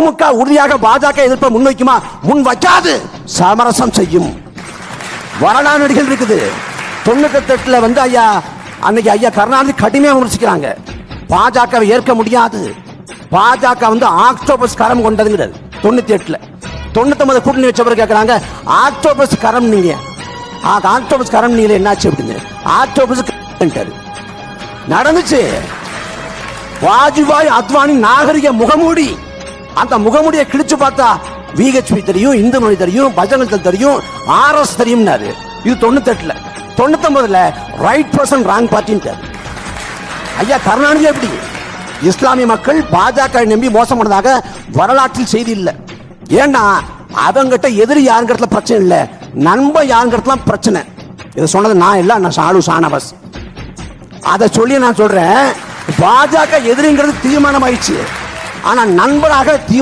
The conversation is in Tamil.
திமுக உறுதியாக பாஜக எதிர்ப்பை முன்வைக்குமா? முன் வைக்காது, சமரசம் செய்யும். வரலாறு நடிகள் இருக்குது. 98 ஐயா அன்னைக்கு ஐயா கருணாநிதி கடுமையாக விமர்சிக்கிறாங்க. பாஜகவை ஏற்க முடியாது, பாஜக ஆக்டோபஸ் கரம் கொண்டதுங்கிறது 98. 99 கூட்டணி வச்சவர் கேட்கிறாங்க, ஆக்டோபஸ் கரம் நீங்க, ஆக்டோபஸ் கரம் நீங்க என்னாச்சு அப்படின்னு. ஆக்டோபஸ் நடந்துச்சு. வாஜ்பாய் அத்வானி நாகரிக முகமூடி, அந்த முகமூடியை கிழிச்சு பார்த்தா விஹெச்பி தெரியும், இந்து மொழி தெரியும், பஜனங்கள் தெரியும், ஆர்எஸ் தெரியும். இது 98. 99 ரைட் பர்சன் ராங் பார்ட்டி. ஐயா கருணாநிதி எப்படி இஸ்லாமிய மக்கள் பாஜக நம்பி மோசம் பண்ணதாக வரலாற்றில் செய்தி இல்லை. ஏன்னா அவங்கிட்ட எதிரி யாருங்கிறதுல பிரச்சனை இல்லை, நண்பன் யாருங்கிறதுல பிரச்சனை. இதை சொன்னது நான் இல்லை, நான் சாலு சானபஸ். அதை சொல்லி நான் சொல்றேன், பாஜக எதிரிங்கிறது தீர்மானம் ஆயிடுச்சு. ஆனா நண்பனாக திமுக